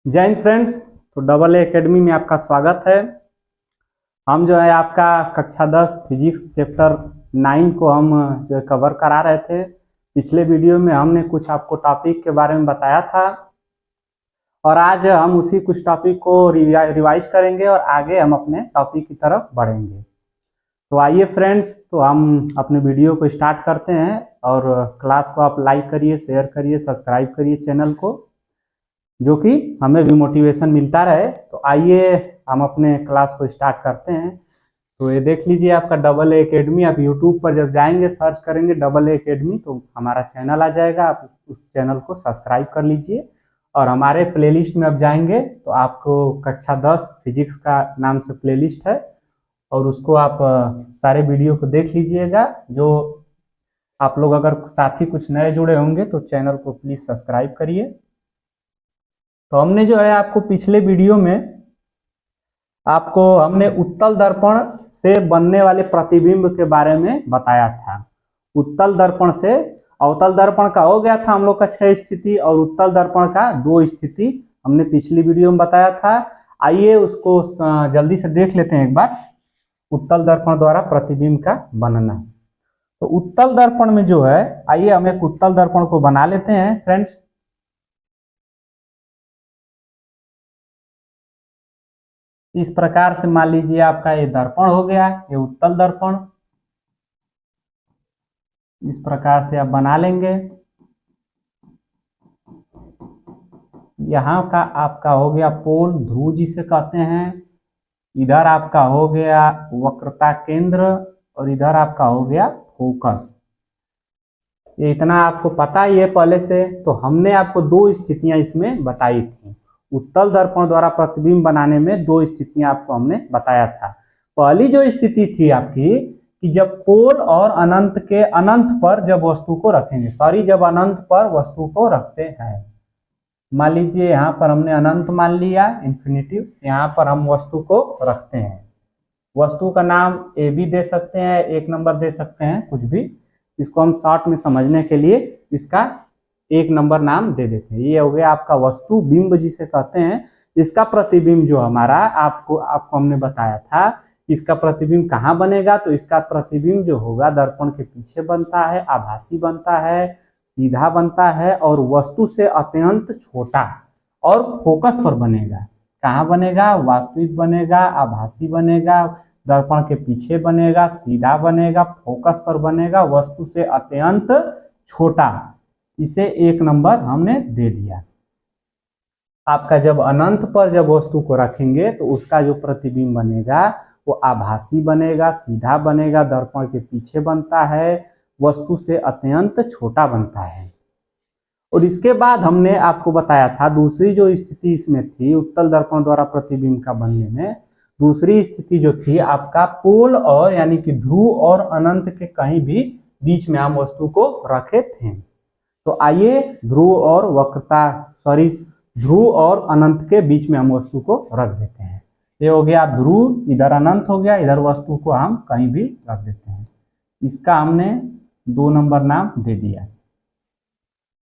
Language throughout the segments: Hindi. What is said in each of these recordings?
जय हिंद फ्रेंड्स। तो डबल ए एकेडमी में आपका स्वागत है। हम जो है आपका कक्षा 10 फिजिक्स चैप्टर 9 को हम जो है कवर करा रहे थे। पिछले वीडियो में हमने कुछ आपको टॉपिक के बारे में बताया था और आज हम उसी कुछ टॉपिक को रिवाइज करेंगे और आगे हम अपने टॉपिक की तरफ बढ़ेंगे। तो आइए फ्रेंड्स, तो हम अपने वीडियो को स्टार्ट करते हैं और क्लास को आप लाइक करिए, शेयर करिए, सब्सक्राइब करिए चैनल को, जो कि हमें भी मोटिवेशन मिलता रहे। तो आइए हम अपने क्लास को स्टार्ट करते हैं। तो ये देख लीजिए आपका डबल ए एकेडमी। आप यूट्यूब पर जब जाएंगे सर्च करेंगे डबल ए एकेडमी तो हमारा चैनल आ जाएगा। आप उस चैनल को सब्सक्राइब कर लीजिए और हमारे प्लेलिस्ट में आप जाएंगे तो आपको कक्षा 10 फिजिक्स का नाम से प्लेलिस्ट है और उसको आप सारे वीडियो को देख लीजिएगा। जो आप लोग अगर साथी कुछ नए जुड़े होंगे तो चैनल को प्लीज़ सब्सक्राइब करिए। तो हमने जो है आपको पिछले वीडियो में हमने उत्तल दर्पण से बनने वाले प्रतिबिंब के बारे में बताया था। उत्तल दर्पण से अवतल दर्पण का हो गया था हम लोग का 6 स्थिति और उत्तल दर्पण का 2 स्थिति हमने पिछली वीडियो में बताया था। आइए उसको जल्दी से देख लेते हैं एक बार। उत्तल दर्पण द्वारा प्रतिबिंब का बनना। तो उत्तल दर्पण में जो है, आइए हम एक उत्तल दर्पण को बना लेते हैं फ्रेंड्स। इस प्रकार से मान लीजिए आपका ये दर्पण हो गया, ये उत्तल दर्पण। इस प्रकार से आप बना लेंगे। यहाँ का आपका हो गया पोल, ध्रुव जिसे कहते हैं। इधर आपका हो गया वक्रता केंद्र और इधर आपका हो गया फोकस। ये इतना आपको पता ही है पहले से। तो हमने आपको 2 स्थितियां इसमें बताई थी। उत्तल दर्पण द्वारा प्रतिबिंब बनाने में 2 स्थितियां आपको हमने बताया था। पहली जो स्थिति थी आपकी कि जब पोल और अनंत के अनंत पर जब वस्तु को रखेंगे, जब अनंत पर वस्तु को रखते हैं। मान लीजिए यहाँ पर हमने अनंत मान लिया, इंफिनिटिव। यहाँ पर हम वस्तु को रखते हैं। वस्तु का नाम ए भी दे सकते हैं, 1 नंबर दे सकते हैं, कुछ भी। इसको हम शॉर्ट में समझने के लिए इसका 1 नंबर नाम दे देते हैं। ये हो गया आपका वस्तु बिंब जिसे कहते हैं। इसका प्रतिबिंब जो हमारा आपको हमने बताया था, इसका प्रतिबिंब कहाँ बनेगा। तो इसका प्रतिबिंब जो होगा दर्पण के पीछे बनता है, आभासी बनता है, सीधा बनता है और वस्तु से अत्यंत छोटा और फोकस पर बनेगा। कहाँ बनेगा? वास्तविक बनेगा, आभासी बनेगा, दर्पण के पीछे बनेगा, सीधा बनेगा, फोकस पर बनेगा, वस्तु से अत्यंत छोटा। इसे 1 नंबर हमने दे दिया। आपका जब अनंत पर जब वस्तु को रखेंगे तो उसका जो प्रतिबिंब बनेगा वो आभासी बनेगा, सीधा बनेगा, दर्पण के पीछे बनता है, वस्तु से अत्यंत छोटा बनता है। और इसके बाद हमने आपको बताया था दूसरी जो स्थिति इसमें थी उत्तल दर्पण द्वारा प्रतिबिंब का बनने में, दूसरी स्थिति जो थी आपका पोल और यानी कि ध्रुव और अनंत के कहीं भी बीच में हम वस्तु को रखे थे। तो आइए ध्रुव और अनंत के बीच में हम वस्तु को रख देते हैं। ये हो गया ध्रुव, इधर अनंत हो गया, इधर वस्तु को हम कहीं भी रख देते हैं। इसका हमने 2 नंबर नाम दे दिया।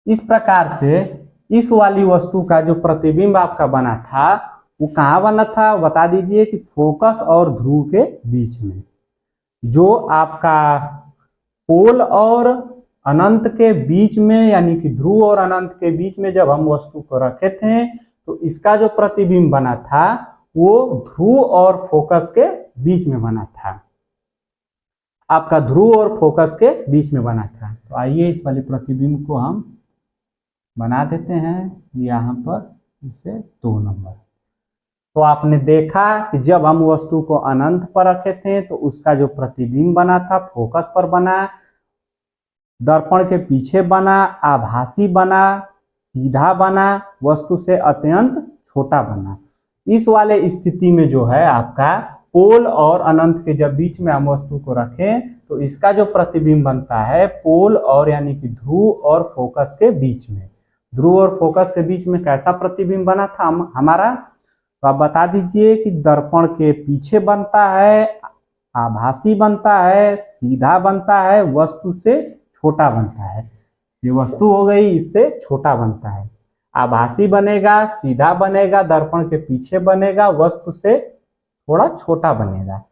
इस प्रकार से इस वाली वस्तु का जो प्रतिबिंब आपका बना था वो कहाँ बना था बता दीजिए। कि फोकस और ध्रुव के बीच में। जो आपका पोल और अनंत के बीच में यानी कि ध्रुव और अनंत के बीच में जब हम वस्तु को रखे थे तो इसका जो प्रतिबिंब बना था वो ध्रुव और फोकस के बीच में बना था। आपका ध्रुव और फोकस के बीच में बना था। तो आइए इस वाले प्रतिबिंब को हम बना देते हैं यहाँ पर, इसे 2 नंबर। तो आपने देखा कि जब हम वस्तु को अनंत पर रखे थे तो उसका जो प्रतिबिंब बना था फोकस पर बना, दर्पण के पीछे बना, आभासी बना, सीधा बना, वस्तु से अत्यंत छोटा बना। इस वाले स्थिति में जो है आपका पोल और अनंत के जब बीच में हम वस्तु को रखें तो इसका जो प्रतिबिंब बनता है पोल और यानी कि ध्रुव और फोकस के बीच में। ध्रुव और फोकस के बीच में कैसा प्रतिबिंब बना था हमारा? तो आप बता दीजिए कि दर्पण के पीछे बनता है, आभासी बनता है, सीधा बनता है, वस्तु से छोटा बनता है। ये वस्तु हो गई, इससे छोटा बनता है। आभासी बनेगा, सीधा बनेगा, दर्पण के पीछे बनेगा, वस्तु से थोड़ा छोटा बनेगा।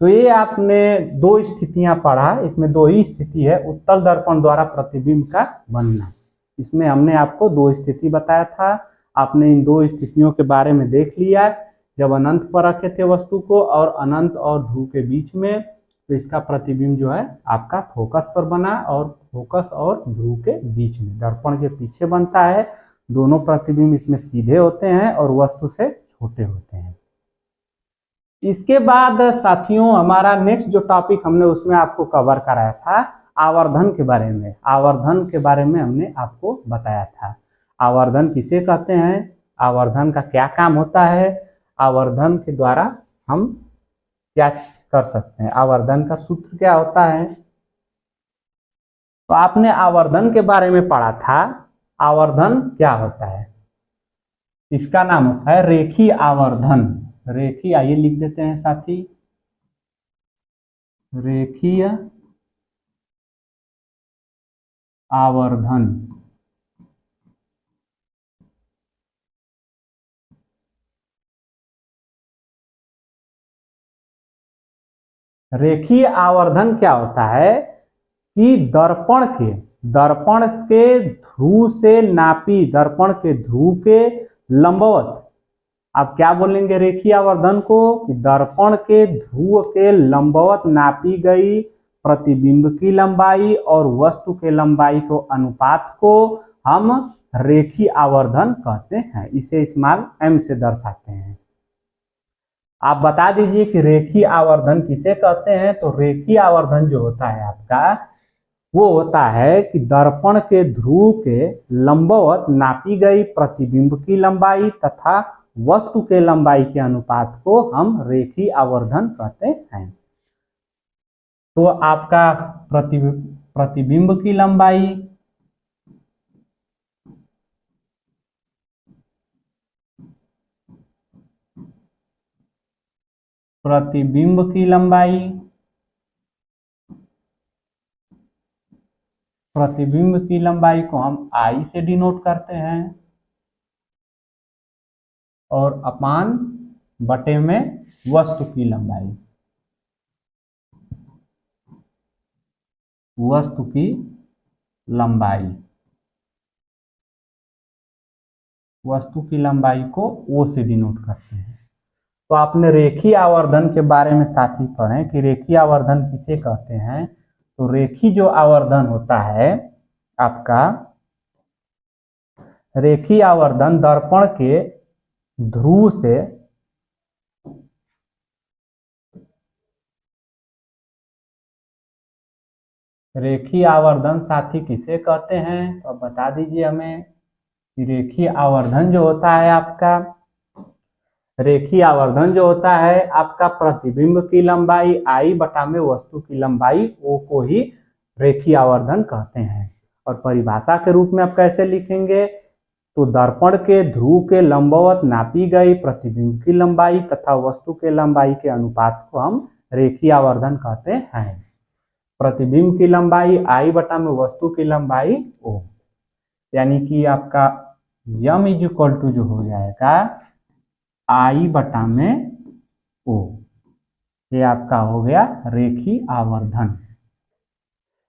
तो ये आपने दो स्थितियां पढ़ा, इसमें दो ही स्थिति है उत्तल दर्पण द्वारा प्रतिबिंब का बनना। इसमें हमने आपको दो स्थिति बताया था, आपने इन दो स्थितियों के बारे में देख लिया। जब अनंत पर रखे थे वस्तु को और अनंत और ध्रुव के बीच में, तो इसका प्रतिबिंब जो है आपका फोकस पर बना और फोकस और ध्रुव के बीच में दर्पण के पीछे बनता है। दोनों प्रतिबिंब इसमें सीधे होते हैं और वस्तु से छोटे होते हैं। इसके बाद साथियों हमारा नेक्स्ट जो टॉपिक हमने उसमें आपको कवर कराया था आवर्धन के बारे में। आवर्धन के बारे में हमने आपको बताया था। आवर्धन किसे कहते हैं, आवर्धन का क्या काम होता है, आवर्धन के द्वारा हम क्या कर सकते हैं, आवर्धन का सूत्र क्या होता है। तो आपने आवर्धन के बारे में पढ़ा था। आवर्धन क्या होता है, इसका नाम होता है रेखीय आवर्धन। रेखीय, आइए लिख देते हैं साथी, रेखीय आवर्धन। रेखीय आवर्धन क्या होता है कि दर्पण के ध्रुव से नापी, दर्पण के ध्रुव के लंबवत, आप क्या बोलेंगे रेखीय आवर्धन को, कि दर्पण के ध्रुव के लंबवत नापी गई प्रतिबिंब की लंबाई और वस्तु के लंबाई को अनुपात को हम रेखीय आवर्धन कहते हैं। इसे स्मॉल m से दर्शाते हैं। आप बता दीजिए कि रेखीय आवर्धन किसे कहते हैं। तो रेखीय आवर्धन जो होता है आपका, वो होता है कि दर्पण के ध्रुव के लंबवत नापी गई प्रतिबिंब की लंबाई तथा वस्तु के लंबाई के अनुपात को हम रेखीय आवर्धन कहते हैं। तो आपका प्रतिबिंब की लंबाई, प्रतिबिंब की लंबाई, प्रतिबिंब की लंबाई को हम I से डिनोट करते हैं और अपान बटे में वस्तु की लंबाई, वस्तु की लंबाई, वस्तु की लंबाई को O से डिनोट करते हैं। तो आपने रेखीय आवर्धन के बारे में साथ ही पढ़े कि रेखीय आवर्धन किसे कहते हैं। तो रेखीय जो आवर्धन होता है आपका, रेखीय आवर्धन दर्पण के ध्रुव से रेखीय आवर्धन साथी किसे कहते हैं। तो अब बता दीजिए हमें कि रेखीय आवर्धन जो होता है आपका, रेखीय आवर्धन जो होता है आपका प्रतिबिंब की लंबाई I बटा में वस्तु की लंबाई O को ही रेखीय आवर्धन कहते हैं। और परिभाषा के रूप में आप कैसे लिखेंगे, तो दर्पण के ध्रुव के लंबवत नापी गई प्रतिबिंब की लंबाई तथा वस्तु के लंबाई के अनुपात को हम रेखीय आवर्धन कहते हैं। प्रतिबिंब की लंबाई I बटा में वस्तु की लंबाई O, यानी कि आपका m इज इक्वल टू जो हो जाएगा I बटा में O। ये आपका हो गया रेखीय आवर्धन।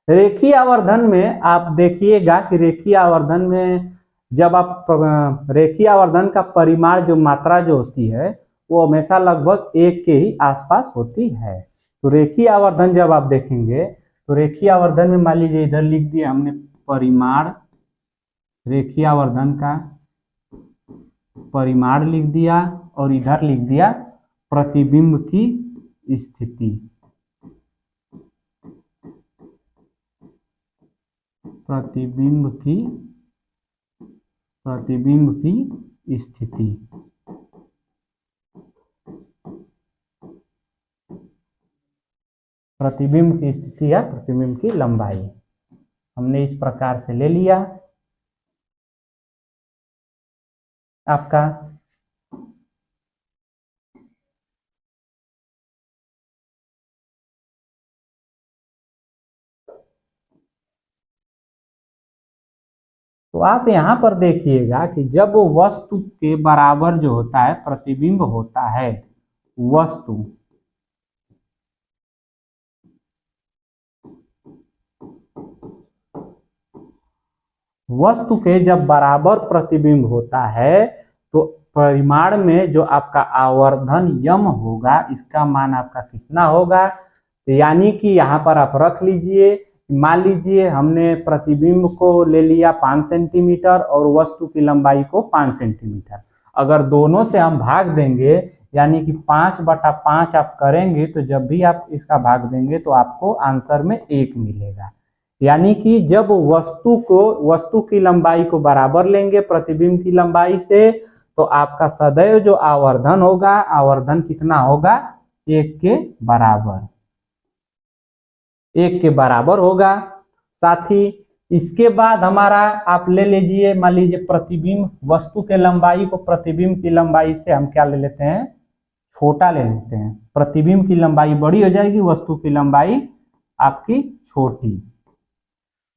रेखीय आवर्धन में आप देखिएगा कि रेखीय आवर्धन में जब आप रेखीय आवर्धन का परिमाण जो मात्रा जो होती है वो हमेशा लगभग 1 के ही आसपास होती है। तो रेखीय आवर्धन जब आप देखेंगे तो रेखीय आवर्धन में मान लीजिए इधर लिख दिया हमने परिमाण, रेखीय आवर्धन का परिमाण लिख दिया और इधर लिख दिया प्रतिबिंब की स्थिति, प्रतिबिंब की स्थिति। प्रतिबिंब की स्थिति या प्रतिबिंब की लंबाई हमने इस प्रकार से ले लिया आपका। तो आप यहाँ पर देखिएगा कि जब वो वस्तु के बराबर जो होता है प्रतिबिंब होता है, वस्तु के जब बराबर प्रतिबिंब होता है तो परिमाण में जो आपका आवर्धन यम होगा, इसका मान आपका कितना होगा। तो यानी कि यहाँ पर आप रख लीजिए, मान लीजिए हमने प्रतिबिंब को ले लिया 5 सेंटीमीटर और वस्तु की लंबाई को 5 सेंटीमीटर। अगर दोनों से हम भाग देंगे यानी कि 5/5 आप करेंगे तो जब भी आप इसका भाग देंगे तो आपको आंसर में 1 मिलेगा। यानी कि जब वस्तु की लंबाई को बराबर लेंगे प्रतिबिंब की लंबाई से तो आपका सदैव जो आवर्धन होगा, आवर्धन कितना होगा, 1 के बराबर, 1 के बराबर होगा। साथ ही इसके बाद हमारा आप ले लीजिए, मान लीजिए प्रतिबिंब, वस्तु के लंबाई को प्रतिबिंब की लंबाई से हम क्या ले लेते हैं, छोटा ले लेते हैं। प्रतिबिंब की लंबाई बड़ी हो जाएगी, वस्तु की लंबाई आपकी छोटी।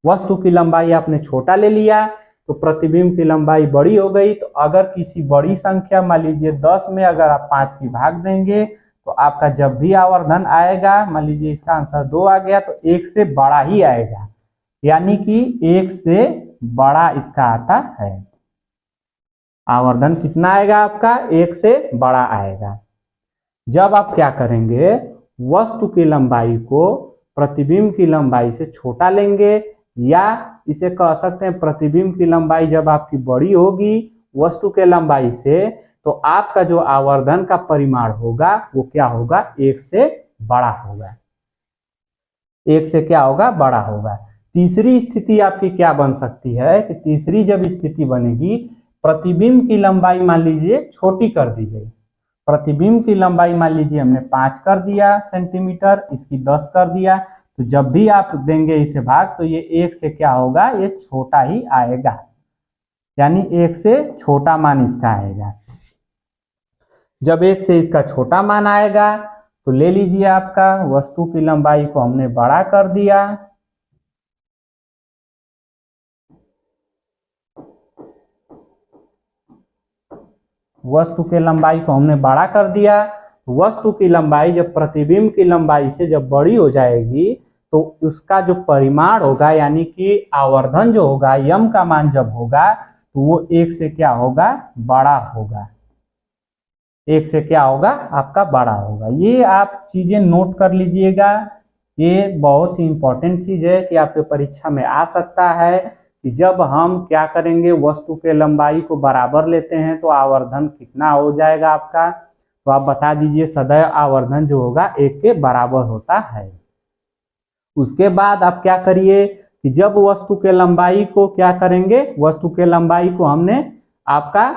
वस्तु की लंबाई आपने छोटा ले लिया तो प्रतिबिंब की लंबाई बड़ी हो गई। तो अगर किसी बड़ी संख्या, मान लीजिए 10 में अगर आप 5 की भाग देंगे तो आपका जब भी आवर्धन आएगा, मान लीजिए इसका आंसर 2 आ गया तो 1 से बड़ा ही आएगा, यानी कि 1 से बड़ा इसका आता है। आवर्धन कितना आएगा आपका, 1 से बड़ा आएगा। जब आप क्या करेंगे, वस्तु की लंबाई को प्रतिबिंब की लंबाई से छोटा लेंगे, या इसे कह सकते हैं प्रतिबिंब की लंबाई जब आपकी बड़ी होगी वस्तु के लंबाई से तो आपका जो आवर्धन का परिमाण होगा वो क्या होगा, 1 से बड़ा होगा, 1 से क्या होगा, बड़ा होगा। तीसरी स्थिति आपकी क्या बन सकती है कि तीसरी जब स्थिति बनेगी, प्रतिबिंब की लंबाई मान लीजिए छोटी कर दी गई। प्रतिबिंब की लंबाई मान लीजिए हमने 5 कर दिया सेंटीमीटर, इसकी 10 कर दिया, तो जब भी आप देंगे इसे भाग तो ये 1 से क्या होगा, ये छोटा ही आएगा, यानी 1 से छोटा मान इसका आएगा। जब 1 से इसका छोटा मान आएगा तो ले लीजिए आपका वस्तु की लंबाई को हमने बड़ा कर दिया, वस्तु के लंबाई को हमने बड़ा कर दिया। वस्तु की लंबाई जब प्रतिबिंब की लंबाई से जब बड़ी हो जाएगी तो उसका जो परिमाण होगा यानी कि आवर्धन जो होगा, यम का मान जब होगा तो वो 1 से क्या होगा, बड़ा होगा, 1 से क्या होगा, आपका बड़ा होगा। ये आप चीजें नोट कर लीजिएगा, ये बहुत ही इंपॉर्टेंट चीज है कि आपके परीक्षा में आ सकता है कि जब हम क्या करेंगे, वस्तु के लंबाई को बराबर लेते हैं तो आवर्धन कितना हो जाएगा आपका, तो आप बता दीजिए सदैव आवर्धन जो होगा 1 के बराबर होता है। उसके बाद आप क्या करिए कि जब वस्तु के लंबाई को क्या करेंगे, वस्तु के लंबाई को हमने आपका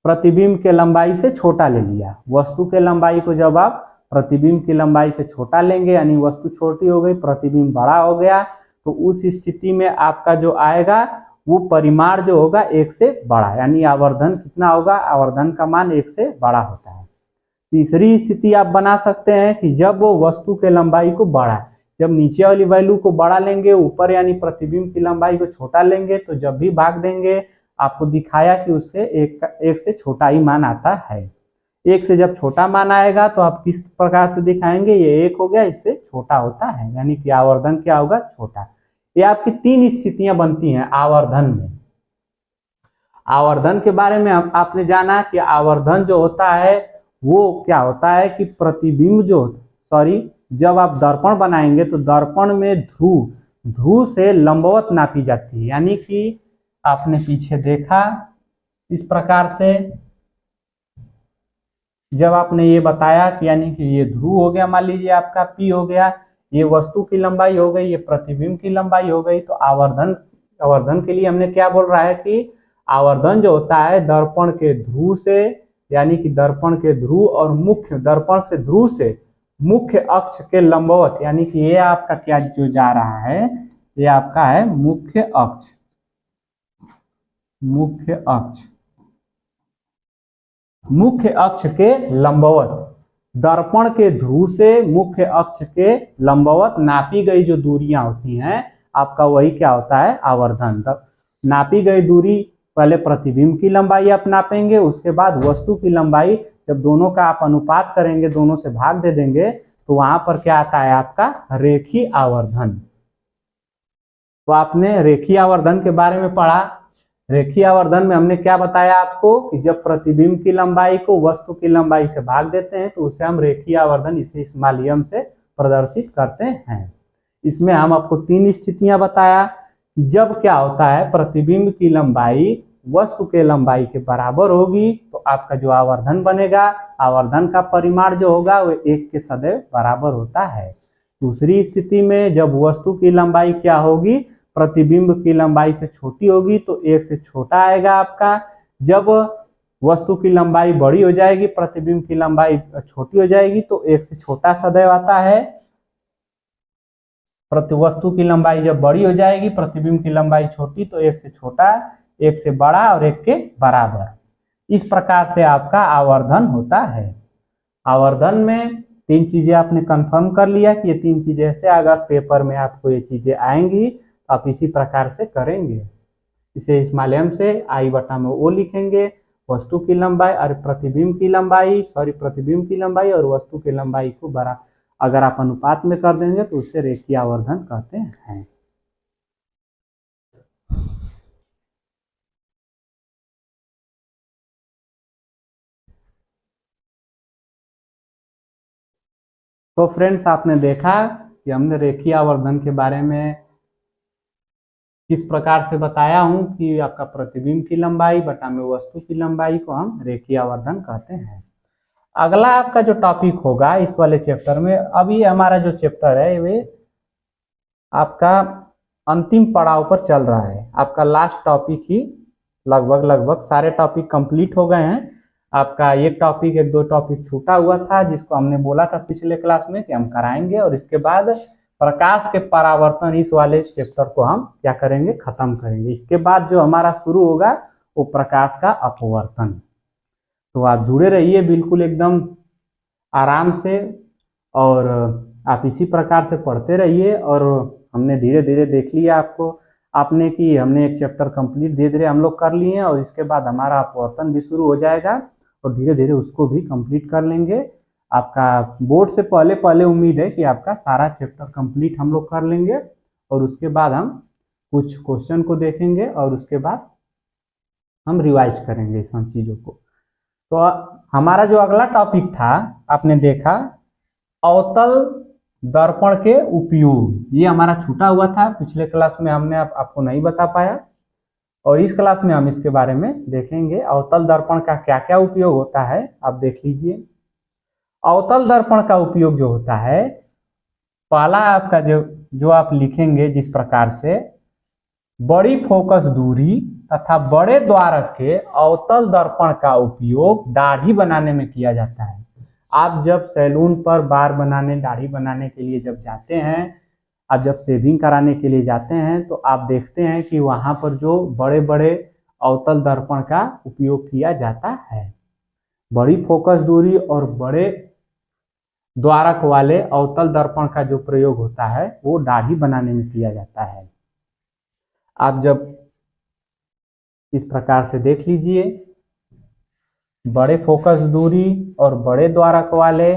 प्रतिबिंब के लंबाई से छोटा ले लिया। वस्तु के लंबाई को जब आप प्रतिबिंब की लंबाई से छोटा लेंगे यानी वस्तु छोटी हो गई, प्रतिबिंब बड़ा हो गया, तो उस स्थिति में आपका जो आएगा वो परिमाण जो होगा 1 से बड़ा, यानी आवर्धन कितना होगा, आवर्धन का मान 1 से बड़ा होता है। तीसरी स्थिति आप बना सकते हैं कि जब वो वस्तु के लंबाई को बड़ा, जब नीचे वाली वैल्यू को बड़ा लेंगे, ऊपर यानी प्रतिबिंब की लंबाई को छोटा लेंगे, तो जब भी भाग देंगे आपको दिखाया कि उससे 1 से छोटा ही मान आता है। 1 से जब छोटा मान आएगा तो आप किस प्रकार से दिखाएंगे, ये 1 हो गया, इससे छोटा होता है, यानी कि आवर्धन क्या होगा, छोटा। ये आपकी 3 स्थितियां बनती हैं आवर्धन में। आवर्धन के बारे में आपने जाना कि आवर्धन जो होता है वो क्या होता है कि प्रतिबिंब जो, जब आप दर्पण बनाएंगे तो दर्पण में ध्रुव से लंबवत नापी जाती है, यानी कि आपने पीछे देखा इस प्रकार से, जब आपने ये बताया कि यानी कि ये ध्रुव हो गया, मान लीजिए आपका P हो गया, ये वस्तु की लंबाई हो गई, ये प्रतिबिंब की लंबाई हो गई, तो आवर्धन के लिए हमने क्या बोल रहा है कि आवर्धन जो होता है दर्पण के ध्रुव से, यानी कि दर्पण के ध्रुव और मुख्य, दर्पण से ध्रुव से मुख्य अक्ष के लंबवत, यानी कि ये आपका क्या जो जा रहा है, ये आपका है मुख्य अक्ष, मुख्य अक्ष के लंबवत, दर्पण के ध्रुव से मुख्य अक्ष के लंबवत नापी गई जो दूरियां होती हैं, आपका वही क्या होता है, आवर्धन। नापी गई दूरी, पहले प्रतिबिंब की लंबाई आप नापेंगे, उसके बाद वस्तु की लंबाई। जब दोनों का आप अनुपात करेंगे, दोनों से भाग दे देंगे, तो वहां पर क्या आता है आपका रेखीय आवर्धन। तो आपने रेखीय आवर्धन के बारे में पढ़ा। रेखीय आवर्धन में हमने क्या बताया आपको कि जब प्रतिबिंब की लंबाई को वस्तु की लंबाई से भाग देते हैं तो उसे हम रेखीय आवर्धन इस माध्यम से प्रदर्शित करते हैं। इसमें हम आपको 3 स्थितियां बताया कि जब क्या होता है प्रतिबिंब की लंबाई वस्तु के लंबाई के बराबर होगी तो आपका जो आवर्धन बनेगा, आवर्धन का परिमाण जो होगा वो 1 के सदैव बराबर होता है। दूसरी स्थिति में जब वस्तु की लंबाई क्या होगी, प्रतिबिंब की लंबाई से छोटी होगी तो 1 से छोटा आएगा आपका। जब वस्तु की लंबाई बड़ी हो जाएगी, प्रतिबिंब की लंबाई छोटी हो जाएगी तो 1 से छोटा सदैव आता है। वस्तु की लंबाई जब बड़ी हो जाएगी, प्रतिबिंब की लंबाई छोटी तो 1 से छोटा, 1 से बड़ा और 1 के बराबर। इस प्रकार से आपका आवर्धन होता है। आवर्धन में 3 चीजें आपने कंफर्म कर लिया कि ये 3 चीजें ऐसे अगर पेपर में आपको ये चीजें आएंगी तो आप इसी प्रकार से करेंगे। इसे इस माध्यम से आई बटा में ओ लिखेंगे, वस्तु की लंबाई और प्रतिबिंब की लंबाई और वस्तु की लंबाई को बड़ा अगर आप अनुपात में कर देंगे तो उसे रेखीय आवर्धन कहते हैं। तो फ्रेंड्स, आपने देखा कि हमने रेखीय आवर्धन के बारे में किस प्रकार से बताया हूं कि आपका प्रतिबिंब की लंबाई बटा में वस्तु की लंबाई को हम रेखीय आवर्धन कहते हैं। अगला आपका जो टॉपिक होगा इस वाले चैप्टर में, अभी हमारा जो चैप्टर है वे आपका अंतिम पड़ाव पर चल रहा है। आपका लास्ट टॉपिक ही लगभग सारे टॉपिक कंप्लीट हो गए हैं। आपका एक टॉपिक 1-2 टॉपिक छूटा हुआ था जिसको हमने बोला था पिछले क्लास में कि हम कराएंगे, और इसके बाद प्रकाश के परावर्तन इस वाले चैप्टर को हम क्या करेंगे, खत्म करेंगे। इसके बाद जो हमारा शुरू होगा वो प्रकाश का अपवर्तन। तो आप जुड़े रहिए बिल्कुल एकदम आराम से, और आप इसी प्रकार से पढ़ते रहिए। और हमने धीरे धीरे देख लिया आपने कि हमने एक चैप्टर कंप्लीट धीरे धीरे हम लोग कर लिए हैं, और इसके बाद हमारा अपवर्तन भी शुरू हो जाएगा और धीरे धीरे उसको भी कंप्लीट कर लेंगे। आपका बोर्ड से पहले उम्मीद है कि आपका सारा चैप्टर कंप्लीट हम लोग कर लेंगे, और उसके बाद हम कुछ क्वेश्चन को देखेंगे और उसके बाद हम रिवाइज करेंगे इन सब चीज़ों को। तो हमारा जो अगला टॉपिक था आपने देखा अवतल दर्पण के उपयोग। ये हमारा छूटा हुआ था पिछले क्लास में, हमने आपको नहीं बता पाया, और इस क्लास में हम इसके बारे में देखेंगे। अवतल दर्पण का क्या क्या उपयोग होता है आप देख लीजिए। अवतल दर्पण का उपयोग जो होता है, पहला आपका जो आप लिखेंगे जिस प्रकार से, बड़ी फोकस दूरी तथा बड़े द्वारक के अवतल दर्पण का उपयोग दाढ़ी बनाने में किया जाता है। आप जब सैलून पर बाल बनाने, दाढ़ी बनाने के लिए जब जाते हैं, आप जब शेविंग कराने के लिए जाते हैं तो आप देखते हैं कि वहां पर जो बड़े बड़े अवतल दर्पण का उपयोग किया जाता है। बड़ी फोकस दूरी और बड़े द्वारक वाले अवतल दर्पण का जो प्रयोग होता है वो दाढ़ी बनाने में किया जाता है। आप जब इस प्रकार से देख लीजिए, बड़े फोकस दूरी और बड़े द्वारक वाले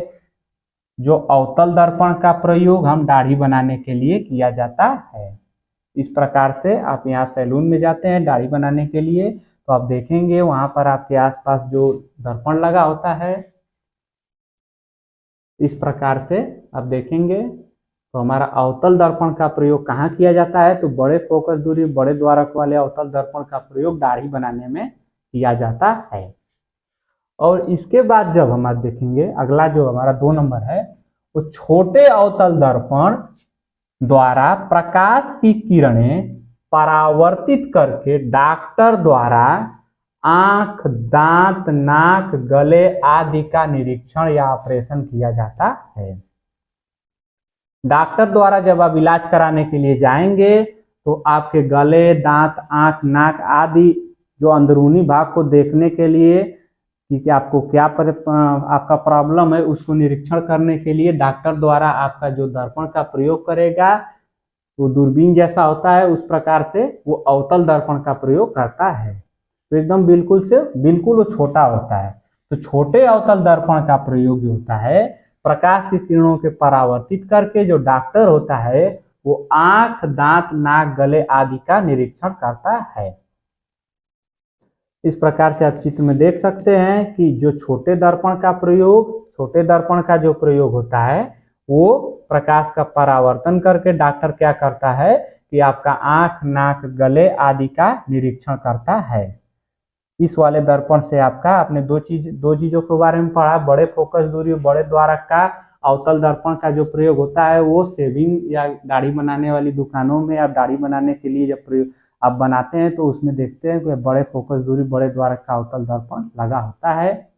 जो अवतल दर्पण का प्रयोग हम दाढ़ी बनाने के लिए किया जाता है। इस प्रकार से आप यहाँ सैलून में जाते हैं दाढ़ी बनाने के लिए तो आप देखेंगे वहां पर आपके आसपास जो दर्पण लगा होता है, इस प्रकार से आप देखेंगे। तो हमारा अवतल दर्पण का प्रयोग कहाँ किया जाता है, तो बड़े फोकस दूरी बड़े द्वारक वाले अवतल दर्पण का प्रयोग दाढ़ी बनाने में किया जाता है। और इसके बाद जब हम आज देखेंगे अगला जो हमारा 2 नंबर है, वो छोटे अवतल दर्पण द्वारा प्रकाश की किरणें परावर्तित करके डॉक्टर द्वारा आंख, दांत, नाक, गले आदि का निरीक्षण या ऑपरेशन किया जाता है। डॉक्टर द्वारा जब आप इलाज कराने के लिए जाएंगे तो आपके गले, दांत, आंख, नाक आदि जो अंदरूनी भाग को देखने के लिए कि आपको क्या आपका प्रॉब्लम है उसको निरीक्षण करने के लिए डॉक्टर द्वारा आपका जो दर्पण का प्रयोग करेगा, वो दूरबीन जैसा होता है, उस प्रकार से वो अवतल दर्पण का प्रयोग करता है। तो एकदम बिल्कुल वो छोटा होता है। तो छोटे अवतल दर्पण का प्रयोग जो होता है, प्रकाश की किरणों के परावर्तित करके जो डॉक्टर होता है वो आंख, दांत, नाक, गले आदि का निरीक्षण करता है। इस प्रकार से आप चित्र में देख सकते हैं कि जो छोटे दर्पण का जो प्रयोग होता है वो प्रकाश का परावर्तन करके डॉक्टर क्या करता है कि आपका आंख, नाक, गले आदि का निरीक्षण करता है। इस वाले दर्पण से आपने दो चीजों के बारे में पढ़ा। बड़े फोकस दूरी और बड़े द्वारक का अवतल दर्पण का जो प्रयोग होता है वो शेविंग या दाढ़ी बनाने वाली दुकानों में आप दाढ़ी बनाने के लिए जब प्रयोग आप बनाते हैं तो उसमें देखते हैं कि बड़े फोकस दूरी बड़े द्वारक का अवतल दर्पण लगा होता है।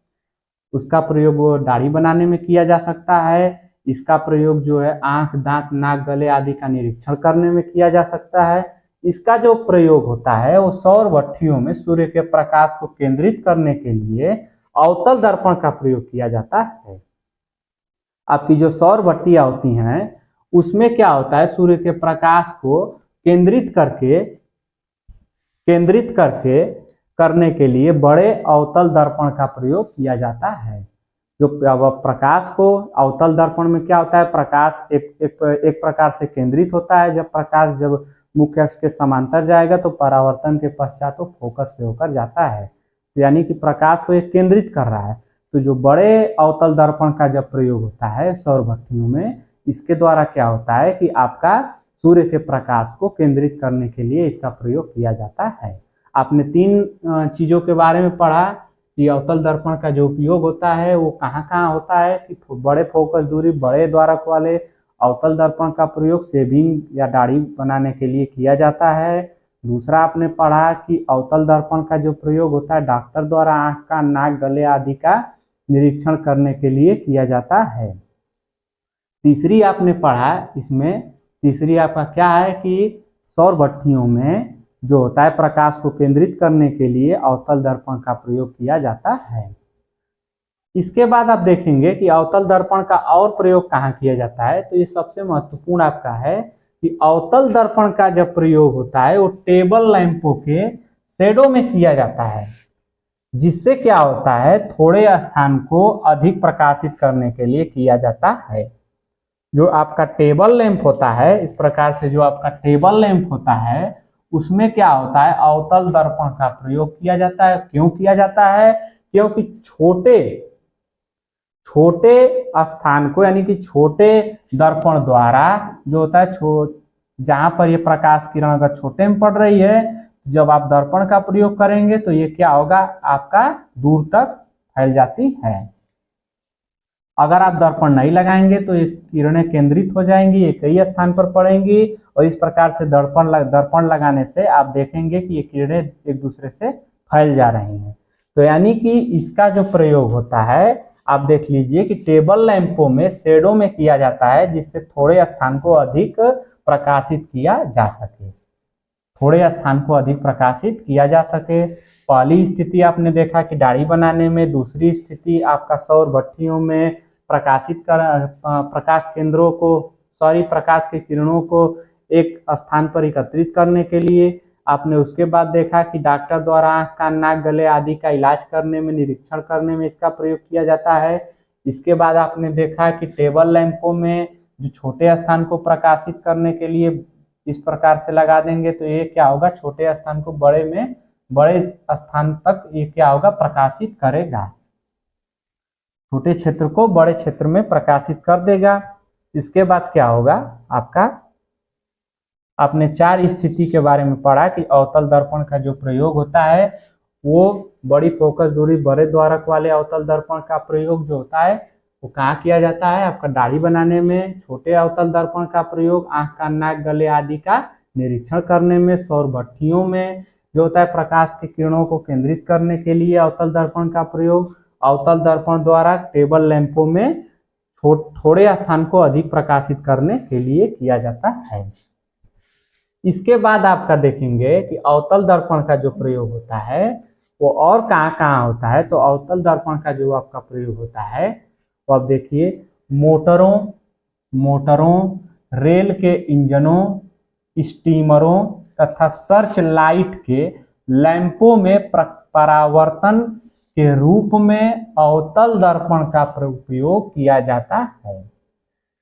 उसका प्रयोग वो दाढ़ी बनाने में किया जा सकता है। इसका प्रयोग जो है आंख, दांत, नाक, गले आदि का निरीक्षण करने में किया जा सकता है। इसका जो प्रयोग होता है वो सौर भट्ठियों में सूर्य के प्रकाश को केंद्रित करने के लिए अवतल दर्पण का प्रयोग किया जाता है। आपकी जो सौर भट्टियां होती हैं उसमें क्या होता है, सूर्य के प्रकाश को केंद्रित करके करने के लिए बड़े अवतल दर्पण का प्रयोग किया जाता है। जो प्रकाश को अवतल दर्पण में क्या होता है, प्रकाश एक प्रकार से केंद्रित होता है। जब प्रकाश जब मुख्य अक्ष के समांतर जाएगा तो परावर्तन के पश्चात तो फोकस से होकर जाता है, तो यानी कि प्रकाश को एक केंद्रित कर रहा है। तो जो बड़े अवतल दर्पण का जब प्रयोग होता है सौर भट्टियों में, इसके द्वारा क्या होता है कि आपका सूर्य के प्रकाश को केंद्रित करने के लिए इसका प्रयोग किया जाता है। आपने 3 चीजों के बारे में पढ़ा कि अवतल दर्पण का जो उपयोग होता है वो कहाँ कहाँ होता है, कि बड़े फोकस दूरी बड़े द्वारक वाले अवतल दर्पण का प्रयोग शेविंग या दाढ़ी बनाने के लिए किया जाता है। दूसरा आपने पढ़ा कि अवतल दर्पण का जो प्रयोग होता है डॉक्टर द्वारा आंख का, नाक, गले आदि का निरीक्षण करने के लिए किया जाता है। तीसरी आपने पढ़ा, इसमें तीसरी आपका क्या है कि सौर भट्ठियों में जो होता है प्रकाश को केंद्रित करने के लिए अवतल दर्पण का प्रयोग किया जाता है। इसके बाद आप देखेंगे कि अवतल दर्पण का और प्रयोग कहाँ किया जाता है। तो ये सबसे महत्वपूर्ण आपका है कि अवतल दर्पण का जब प्रयोग होता है वो टेबल लैंपों के शेडो में किया जाता है, जिससे क्या होता है थोड़े स्थान को अधिक प्रकाशित करने के लिए किया जाता है। जो आपका टेबल लैंप होता है, इस प्रकार से जो आपका टेबल लैंप होता है उसमें क्या होता है अवतल दर्पण का प्रयोग किया जाता है। क्यों किया जाता है, क्योंकि छोटे स्थान को यानी कि छोटे दर्पण द्वारा जो होता है जहां पर ये प्रकाश किरण अगर छोटे में पड़ रही है, जब आप दर्पण का प्रयोग करेंगे तो ये क्या होगा आपका दूर तक फैल जाती है। अगर आप दर्पण नहीं लगाएंगे तो ये किरणें केंद्रित हो जाएंगी, ये कई स्थान पर पड़ेंगी और इस प्रकार से दर्पण लगाने से आप देखेंगे कि ये किरणें एक दूसरे से फैल जा रही हैं। तो यानी कि इसका जो प्रयोग होता है आप देख लीजिए कि टेबल लैंपों में शेडो में किया जाता है, जिससे थोड़े स्थान को अधिक प्रकाशित किया जा सके। पहली स्थिति आपने देखा कि दाढ़ी बनाने में, दूसरी स्थिति आपका सौर भट्ठियों में प्रकाश की किरणों को एक स्थान पर एकत्रित करने के लिए। आपने उसके बाद देखा कि डॉक्टर द्वारा आंख, कान, नाक, गले आदि का इलाज करने में, निरीक्षण करने में इसका प्रयोग किया जाता है। इसके बाद आपने देखा कि टेबल लैंपों में जो छोटे स्थान को प्रकाशित करने के लिए इस प्रकार से लगा देंगे तो ये क्या होगा छोटे स्थान को बड़े स्थान तक ये क्या होगा प्रकाशित करेगा, छोटे क्षेत्र को बड़े क्षेत्र में प्रकाशित कर देगा। इसके बाद क्या होगा आपने 4 स्थिति के बारे में पढ़ा कि अवतल दर्पण का जो प्रयोग होता है वो बड़ी फोकस दूरी बड़े द्वारक वाले अवतल दर्पण का प्रयोग जो होता है वो कहाँ किया जाता है, आपका दाढ़ी बनाने में। छोटे अवतल दर्पण का प्रयोग आंख, कान, नाक, गले आदि का निरीक्षण करने में। सौर भट्ठियों में जो होता है प्रकाश की किरणों को केंद्रित करने के लिए अवतल दर्पण का प्रयोग। अवतल दर्पण द्वारा टेबल लैंपों में थोड़े स्थान को अधिक प्रकाशित करने के लिए किया जाता है। इसके बाद आपका देखेंगे कि अवतल दर्पण का जो प्रयोग होता है वो और कहाँ कहाँ होता है। तो अवतल दर्पण का जो आपका प्रयोग होता है वो आप देखिए मोटरों, रेल के इंजनों, स्टीमरों तथा सर्च लाइट के लैंपों में परावर्तन के रूप में अवतल दर्पण का उपयोग किया जाता है,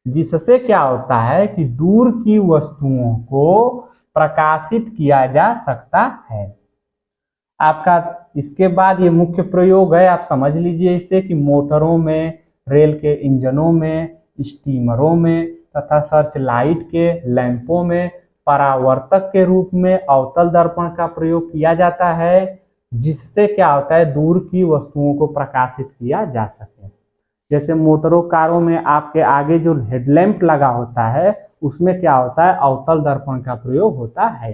जिससे क्या होता है कि दूर की वस्तुओं को प्रकाशित किया जा सकता है। आपका इसके बाद ये मुख्य प्रयोग है, आप समझ लीजिए इसे कि मोटरों में, रेल के इंजनों में, स्टीमरों में तथा सर्च लाइट के लैंपों में परावर्तक के रूप में अवतल दर्पण का प्रयोग किया जाता है, जिससे क्या होता है दूर की वस्तुओं को प्रकाशित किया जा सके। जैसे मोटरों कारों में आपके आगे जो हेडलैम्प लगा होता है उसमें क्या होता है अवतल दर्पण का प्रयोग होता है।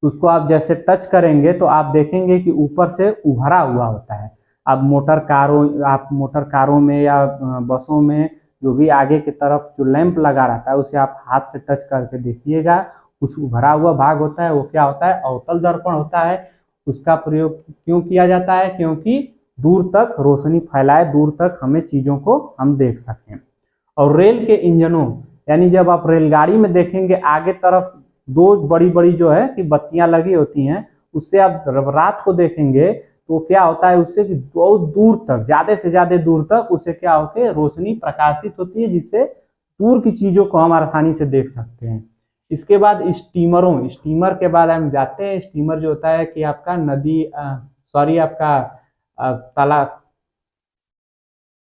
उसको आप जैसे टच करेंगे तो आप देखेंगे कि ऊपर से उभरा हुआ होता है। आप मोटर कारों में या बसों में जो भी आगे की तरफ जो लैंप लगा रहता है उसे आप हाथ से टच करके देखिएगा, कुछ उभरा हुआ भाग होता है, वो क्या होता है अवतल दर्पण होता है। उसका प्रयोग क्यों किया जाता है? क्योंकि दूर तक रोशनी फैलाए, दूर तक हमें चीजों को हम देख सकें। और रेल के इंजनों यानी जब आप रेलगाड़ी में देखेंगे आगे तरफ दो बड़ी बड़ी जो है कि बत्तियां लगी होती हैं, उससे आप रात को देखेंगे तो क्या होता है उससे कि बहुत दूर तक, ज्यादा से ज्यादा दूर तक उससे क्या होती है रोशनी प्रकाशित होती है, जिससे दूर की चीजों को हम आसानी से देख सकते हैं। इसके बाद स्टीमर के बाद हम जाते हैं। स्टीमर जो होता है कि आपका आपका तालाब,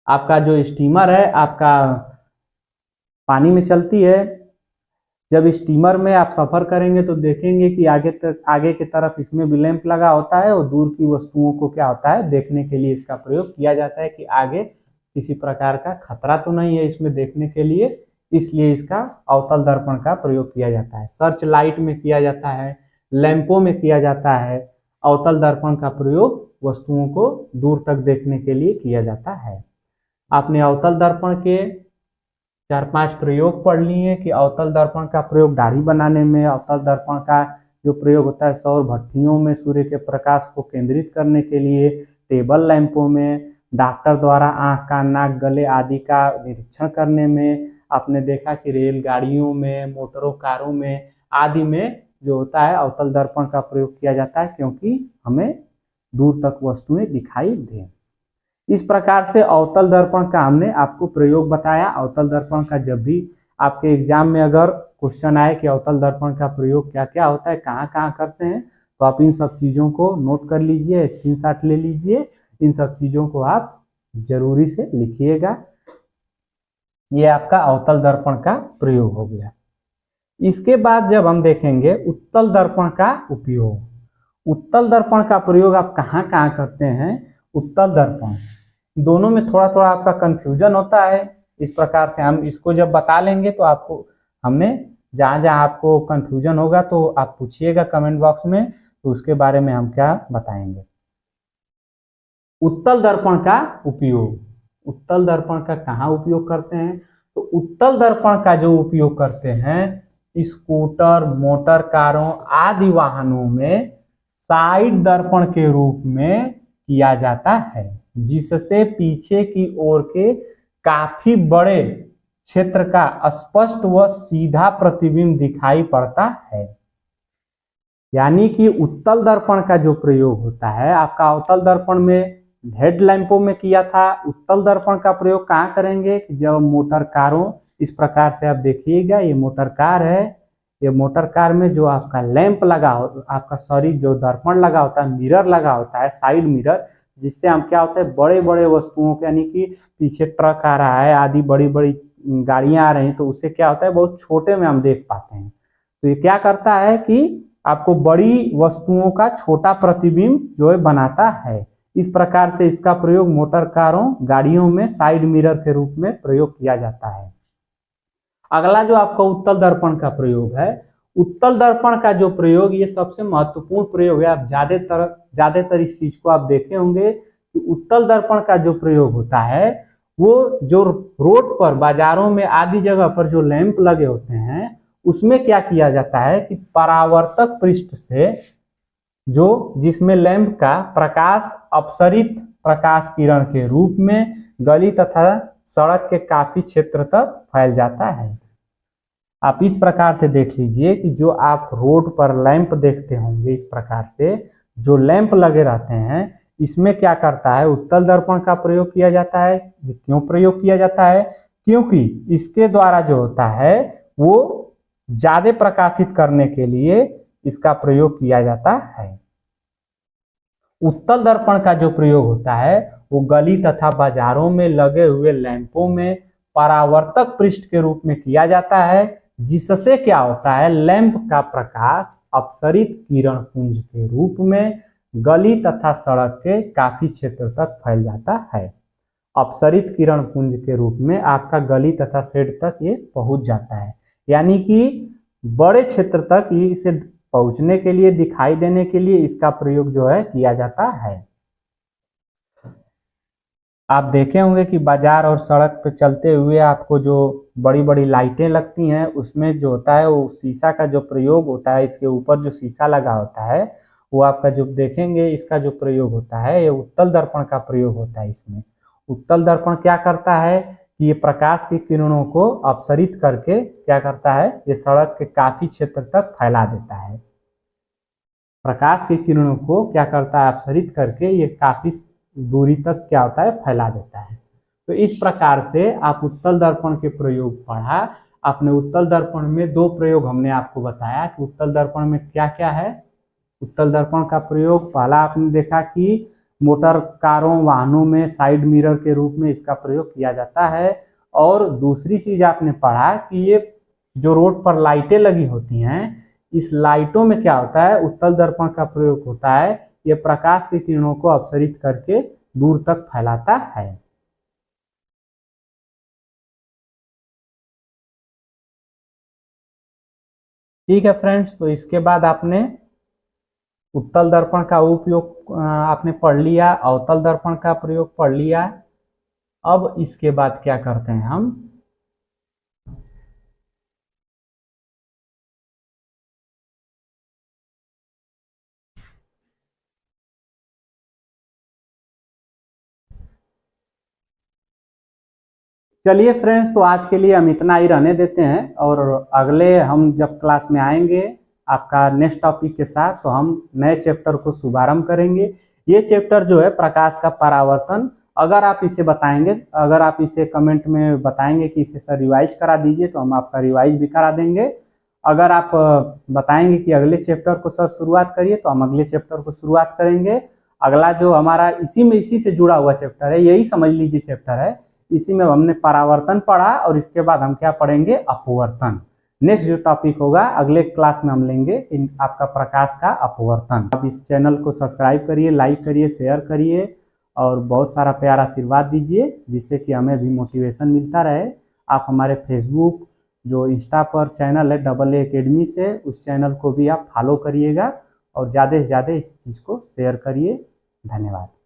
आपका जो स्टीमर है आपका पानी में चलती है। जब स्टीमर में आप सफर करेंगे तो देखेंगे कि आगे की तरफ इसमें भी लैंप लगा होता है और दूर की वस्तुओं को क्या होता है देखने के लिए इसका प्रयोग किया जाता है कि आगे किसी प्रकार का खतरा तो नहीं है इसमें देखने के लिए, इसलिए इसका अवतल दर्पण का प्रयोग किया जाता है। सर्च लाइट में किया जाता है, लैंपों में किया जाता है। अवतल दर्पण का प्रयोग वस्तुओं को दूर तक देखने के लिए किया जाता है। आपने अवतल दर्पण के 4-5 प्रयोग पढ़ लिए कि अवतल दर्पण का प्रयोग दाढ़ी बनाने में, अवतल दर्पण का जो प्रयोग होता है सौर भट्टियों में सूर्य के प्रकाश को केंद्रित करने के लिए, टेबल लैंपों में, डॉक्टर द्वारा आंख, कान, नाक, गले आदि का निरीक्षण करने में। आपने देखा कि रेलगाड़ियों में, मोटरों कारों में आदि में जो होता है अवतल दर्पण का प्रयोग किया जाता है क्योंकि हमें दूर तक वस्तुएं दिखाई दें। इस प्रकार से अवतल दर्पण का हमने आपको प्रयोग बताया। अवतल दर्पण का जब भी आपके एग्जाम में अगर क्वेश्चन आए कि अवतल दर्पण का प्रयोग क्या क्या होता है, कहाँ कहाँ करते हैं, तो आप इन सब चीज़ों को नोट कर लीजिए, स्क्रीनशॉट ले लीजिए, इन सब चीज़ों को आप जरूरी से लिखिएगा। ये आपका अवतल दर्पण का प्रयोग हो गया। इसके बाद जब हम देखेंगे उत्तल दर्पण का उपयोग। उत्तल दर्पण का प्रयोग आप कहाँ कहाँ करते हैं? उत्तल दर्पण दोनों में थोड़ा थोड़ा आपका कंफ्यूजन होता है। इस प्रकार से हम इसको जब बता लेंगे तो आपको हमने जहाँ जहाँ आपको कंफ्यूजन होगा तो आप पूछिएगा कमेंट बॉक्स में, तो उसके बारे में हम क्या बताएंगे। उत्तल दर्पण का उपयोग, उत्तल दर्पण का कहाँ उपयोग करते हैं? तो उत्तल दर्पण का जो उपयोग करते हैं स्कूटर, मोटर कारों आदि वाहनों में साइड दर्पण के रूप में किया जाता है, जिससे पीछे की ओर के काफी बड़े क्षेत्र का स्पष्ट व सीधा प्रतिबिंब दिखाई पड़ता है। यानी कि उत्तल दर्पण का जो प्रयोग होता है आपका अवतल दर्पण में हेडलैंपों में किया था, उत्तल दर्पण का प्रयोग कहाँ करेंगे? जब मोटर कारों, इस प्रकार से आप देखिएगा ये मोटर कार है, ये मोटर कार में जो आपका लैंप लगा हो, आपका जो दर्पण लगा होता है, मिरर लगा होता है, साइड मिरर, जिससे हम क्या होता है बड़े बड़े वस्तुओं के, यानी कि पीछे ट्रक आ रहा है आदि बड़ी बड़ी गाड़ियां आ रही हैं तो उससे क्या होता है बहुत छोटे में हम देख पाते हैं। तो ये क्या करता है कि आपको बड़ी वस्तुओं का छोटा प्रतिबिंब जो है बनाता है। इस प्रकार से इसका प्रयोग मोटर कारों, गाड़ियों में साइड मिरर के रूप में प्रयोग किया जाता है। अगला जो आपका उत्तल दर्पण का प्रयोग है, उत्तल दर्पण का जो प्रयोग ये सबसे महत्वपूर्ण प्रयोग है। आप ज्यादातर इस चीज को आप देखे होंगे कि उत्तल दर्पण का जो प्रयोग होता है वो जो रोड पर, बाजारों में आदि जगह पर जो लैंप लगे होते हैं उसमें क्या किया जाता है कि परावर्तक पृष्ठ से जिसमें लैंप का प्रकाश अपसरित प्रकाश किरण के रूप में गली तथा सड़क के काफी क्षेत्र तक फैल जाता है। आप इस प्रकार से देख लीजिए कि जो आप रोड पर लैंप देखते होंगे, इस प्रकार से जो लैंप लगे रहते हैं, इसमें क्या करता है, उत्तल दर्पण का प्रयोग किया जाता है। ये क्यों प्रयोग किया जाता है? क्योंकि इसके द्वारा जो होता है वो ज्यादा प्रकाशित करने के लिए इसका प्रयोग किया जाता है। उत्तल दर्पण का जो प्रयोग होता है वो गली तथा बाजारों में लगे हुए लैंपों में परावर्तक पृष्ठ के रूप में किया जाता है, जिससे क्या होता है, लैंप का प्रकाश अपसरित किरण पुंज के रूप में गली तथा सड़क के काफी क्षेत्र तक फैल जाता है। अपसरित किरण पुंज के रूप में आपका गली तथा शेड तक ये पहुंच जाता है, यानी कि बड़े क्षेत्र तक इसे पहुंचने के लिए, दिखाई देने के लिए इसका प्रयोग जो है किया जाता है। आप देखे होंगे कि बाजार और सड़क पे चलते हुए आपको जो बड़ी बड़ी लाइटें लगती हैं, उसमें जो होता है वो शीशा का जो प्रयोग होता है, इसके ऊपर जो शीशा लगा होता है वो आपका जो देखेंगे, इसका जो प्रयोग होता है ये उत्तल दर्पण का प्रयोग होता है। इसमें उत्तल दर्पण क्या करता है कि ये प्रकाश की किरणों को अपसरित करके क्या करता है, ये सड़क के काफी क्षेत्र तक फैला देता है। प्रकाश की किरणों को क्या करता है, अपसरित करके ये काफी दूरी तक क्या होता है, फैला देता है। तो इस प्रकार से आप उत्तल दर्पण के प्रयोग पढ़ा। आपने उत्तल दर्पण में दो प्रयोग हमने आपको बताया कि उत्तल दर्पण में क्या क्या है। उत्तल दर्पण का प्रयोग पहला आपने देखा कि मोटर कारों, वाहनों में साइड मिरर के रूप में इसका प्रयोग किया जाता है। और दूसरी चीज आपने पढ़ा कि ये जो रोड पर लाइटें लगी होती हैं, इस लाइटों में क्या होता है, उत्तल दर्पण का प्रयोग होता है। ये प्रकाश की किरणों को अपसरित करके दूर तक फैलाता है। ठीक है फ्रेंड्स, तो इसके बाद आपने उत्तल दर्पण का उपयोग आपने पढ़ लिया, अवतल दर्पण का प्रयोग पढ़ लिया। अब इसके बाद क्या करते हैं हम, चलिए फ्रेंड्स, तो आज के लिए हम इतना ही रहने देते हैं और अगले हम जब क्लास में आएंगे आपका नेक्स्ट टॉपिक के साथ, तो हम नए चैप्टर को शुभारंभ करेंगे। ये चैप्टर जो है प्रकाश का परावर्तन, अगर आप इसे बताएंगे, अगर आप इसे कमेंट में बताएंगे कि इसे सर रिवाइज करा दीजिए, तो हम आपका रिवाइज भी करा देंगे। अगर आप बताएंगे कि अगले चैप्टर को सर शुरुआत करिए, तो हम अगले चैप्टर को शुरुआत करेंगे। अगला जो हमारा इसी से जुड़ा हुआ चैप्टर है, यही समझ लीजिए चैप्टर है, इसी में हमने परावर्तन पढ़ा और इसके बाद हम क्या पढ़ेंगे, अपवर्तन। नेक्स्ट जो टॉपिक होगा अगले क्लास में हम लेंगे आपका प्रकाश का अपवर्तन। आप इस चैनल को सब्सक्राइब करिए, लाइक करिए, शेयर करिए और बहुत सारा प्यार आशीर्वाद दीजिए, जिससे कि हमें भी मोटिवेशन मिलता रहे। आप हमारे फेसबुक जो इंस्टा पर चैनल है AA एकेडमी से, उस चैनल को भी आप फॉलो करिएगा और ज़्यादा से ज़्यादा इस चीज़ को शेयर करिए। धन्यवाद।